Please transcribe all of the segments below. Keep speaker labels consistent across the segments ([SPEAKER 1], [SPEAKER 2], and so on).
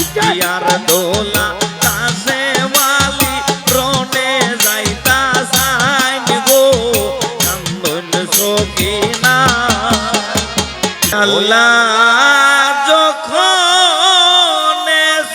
[SPEAKER 1] ইয়ার দোলা কাছে মালি রনে যাইতা সাইন গো কান্দন সকিনা আল্লাহ যখন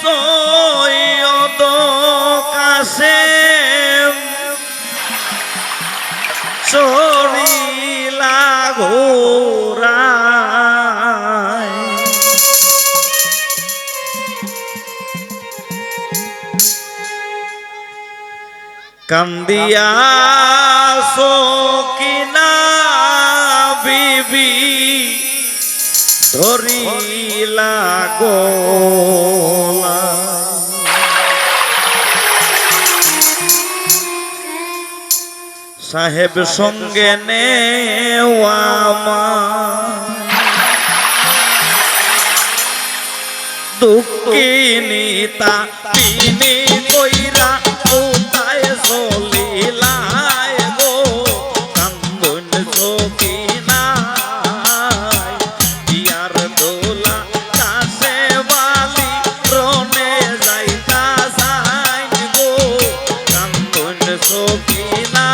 [SPEAKER 1] সৈয়দ কাসেম চরিলা ঘোরায় কান্দিয়া সকিনা বিবি ধরিলা গোলা সাহেব সঙ্গে নেওয়া দুঃখিনী তা তিনি কইরা কোথায় চলিলায় গো কান্দন সকিনা ইয়ার দোলা কাছে বালি রনে যাইতা সাইন গো কান্দন সকিনা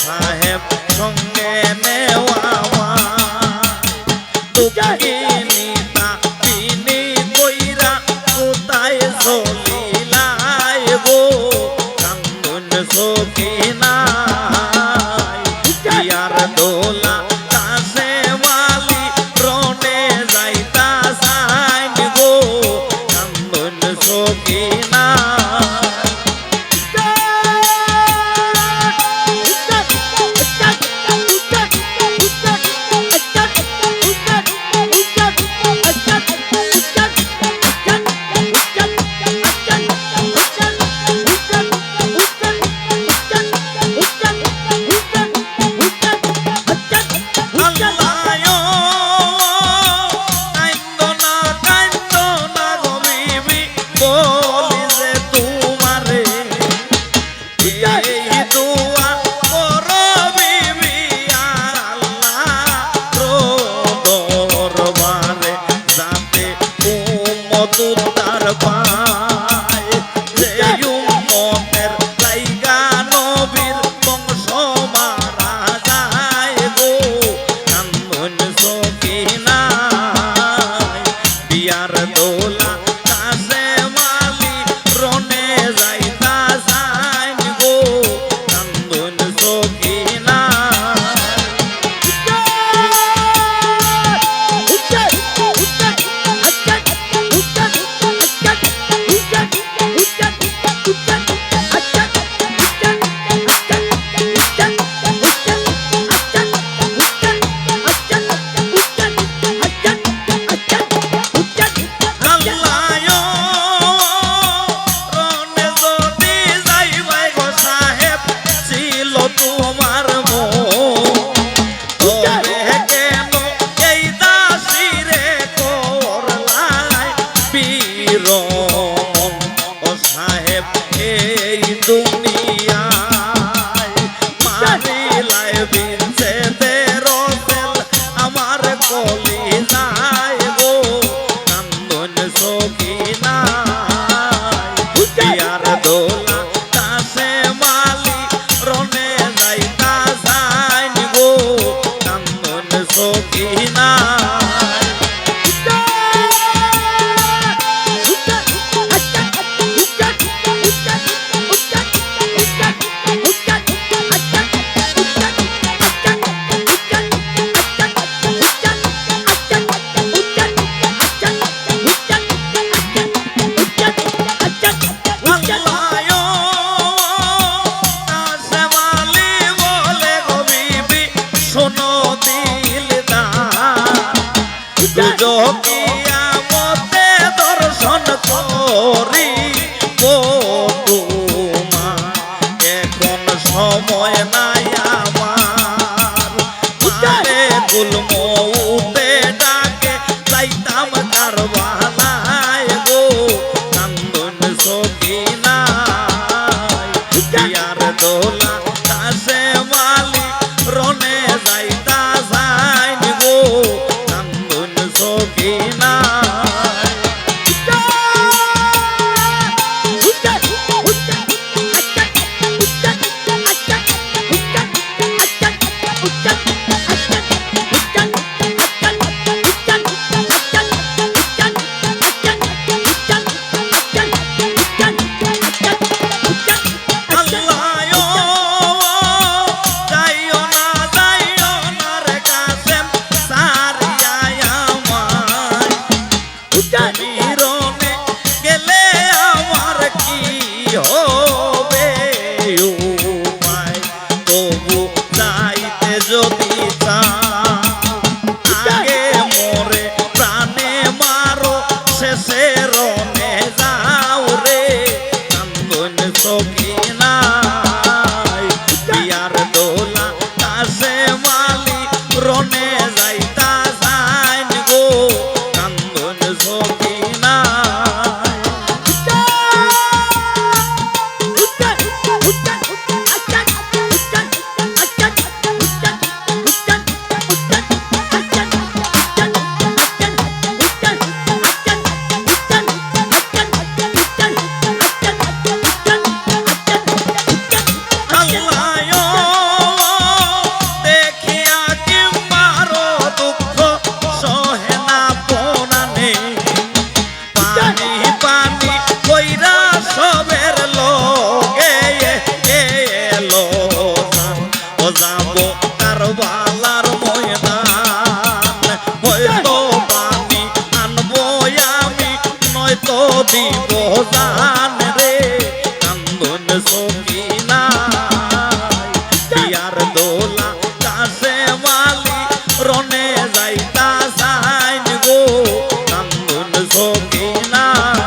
[SPEAKER 1] সাহেব সঙ্গে নেওয়া দুঃখিনী তা তিনি কইরা কোথায় চলিলায় গো কান্দন সকিনা ইয়ার দোলা কাছে মালি রনে যাইতা সাইন গো কান্দন সকিনা তার পায় যে উম্মতের লাইগা নবীর বংশ মারা যায় গো কান্দন সকিনা বিয়ার দোলা কাছে মালি রনে যাইতা সাইন গো কান্দন সকিনা সাহেব এই দুনিয়ায় মারিলায় বিনছে তেরোতেল আমার কলি যায় গো কান্দন সকিনা ইয়ার দোলা কাছে মালি রনে যাইতা সাইন গো কান্দন সকিনা কিয়ামতে দর্শন করি তোমার এখন সময় নাই আমার মালে গুলমৌতে ডাকে যাইতাম কারবালায় গো কান্দন সকিনায় বিয়ার দোলা তাসে মালি রনে যাইতা যাইনি গো কান্দন সকিনায় মিরনে গেলে আমার কি হবে উপায় তবু যাইতে যদি আগে মরে প্রাণে মারো শেষে রনে যাও রে কান্দন সকিনায় বিয়ার দোলা কাছে মালি রনে যাইতা যাইন গো কান্দন যাবো কারবালার ময়দান হয়তো পানি আনবো আমি নয়তো দিব জান রে কান্দন সকিনায় বিয়ার দোলা কাছে মালি রনে যাইতা যাইন গো কান্দন সকিনায়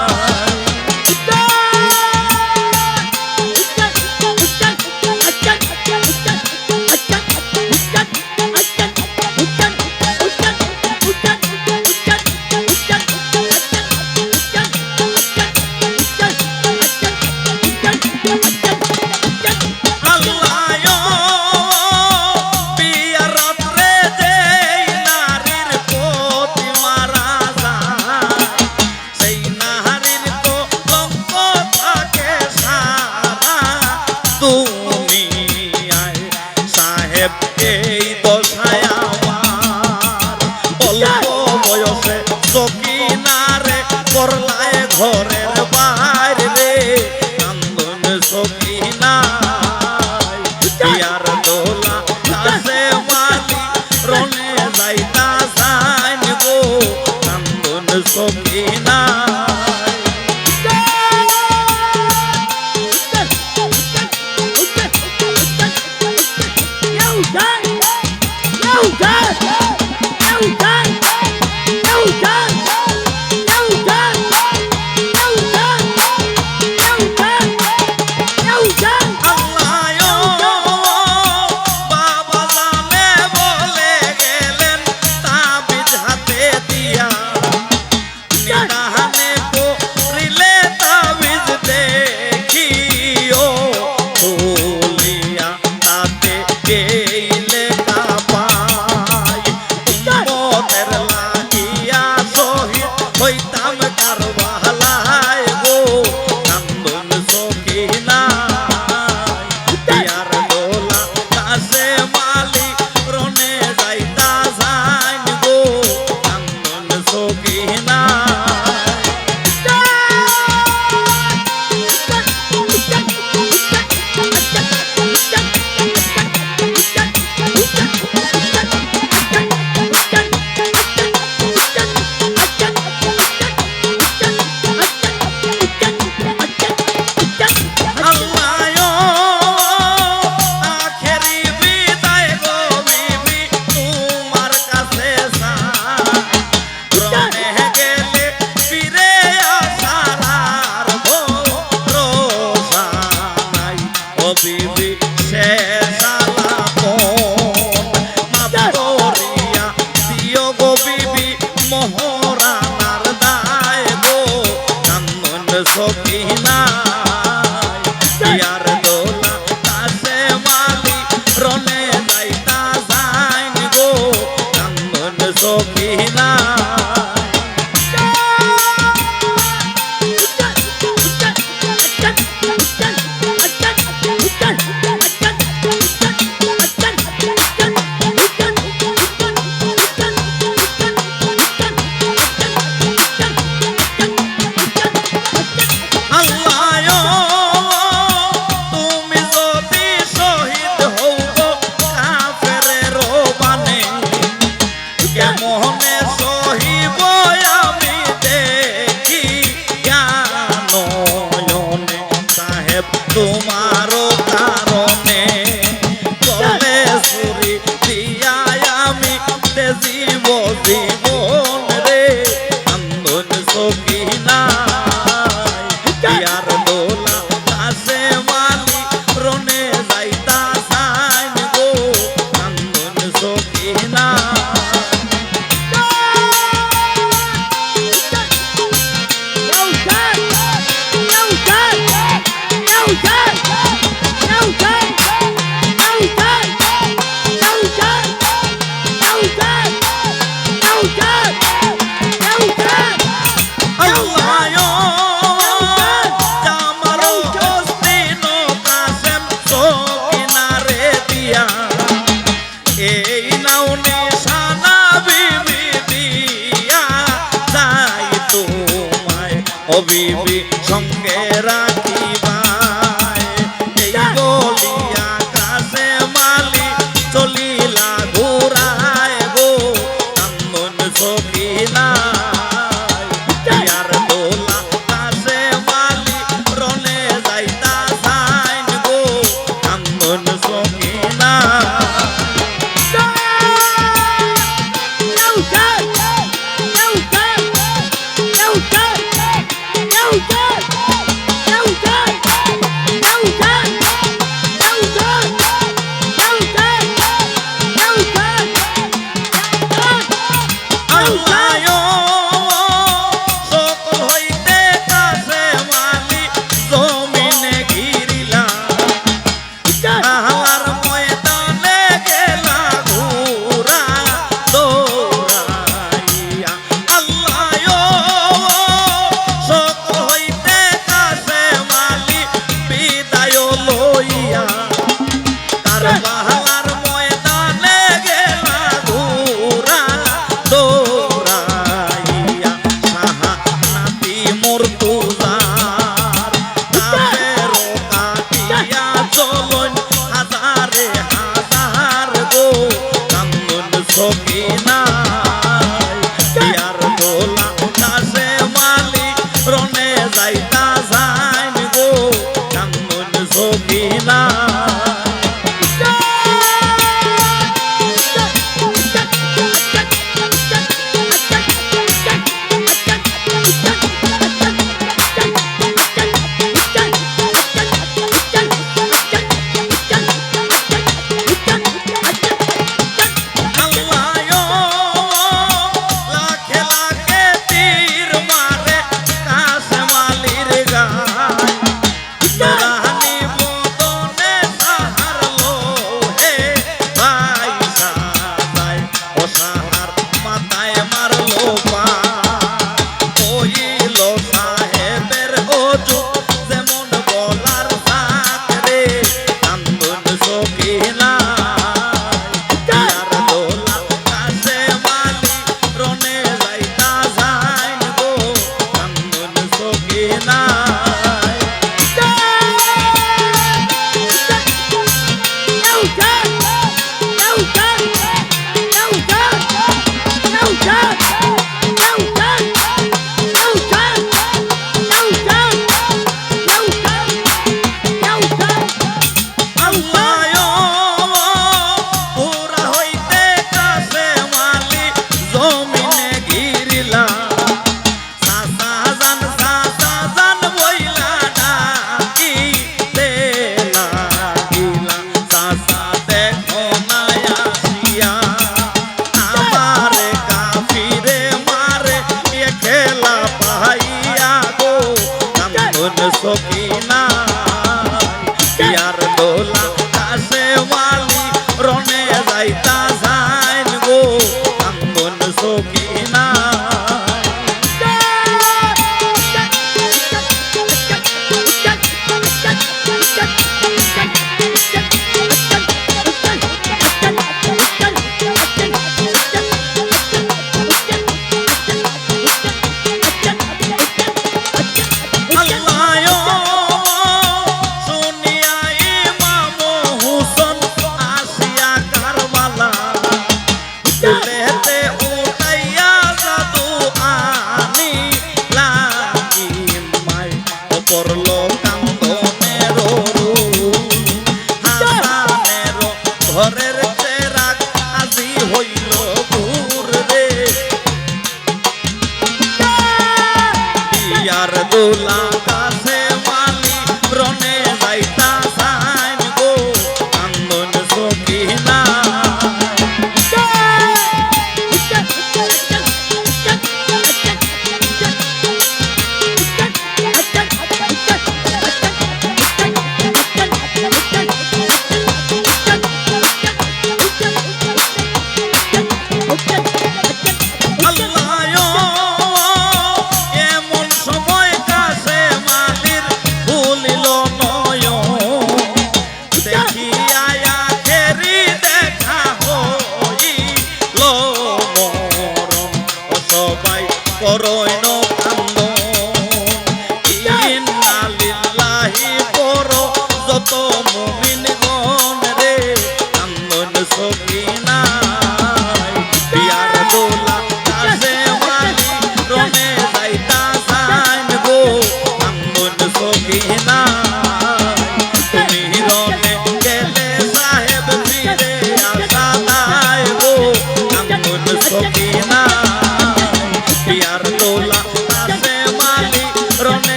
[SPEAKER 1] এই দশায় আমার অল্প বয়সে সকিনারে করলায় ঘরের বাইরে রে কান্দন সকিনায় বিয়ার দোলা কাছে মালি রনে যাইতা যাইন গো কান্দন সকিনায় ও বিবি শেষ আলাপন মাফ করিয়া দিও গো বিবি মোহরানার দায় গো কান্দন সকিনা ইয়ার দোলা কাছে মালি রনে যাইতা যাইন গো কান্দন সকিনা তোমারও কারণে গলে সুরি দিয়া আমি তেজিব জীবন রে কান্দন সকিনা ইয়ার দোলা কাছে মালি রনে যাইতা যাইন গো কান্দন সকিনা এই নাও নিশানা বিবি দিয়া যাই তোমায় ও বিবি সঙ্গে রাখিবাই এই বলিয়া কাছে মালি চলিলা ঘুরায় গো কান্দন সকিনা ইয়ার দোলা কাছে মালি রনে যাইতা যাইন গো কান্দন সকিনা বাহার ময়দানে গেলা ঘুরা দৌড়াইয়া সাহা নাতি মুর্তুজার কাফেরো কাটিয়া চলন হাজারে হাজার গো কান্দন সকিনা ইয়ার দোলা কাছে মালি রনে যাইতা যাইন গো কান্দন সকিনা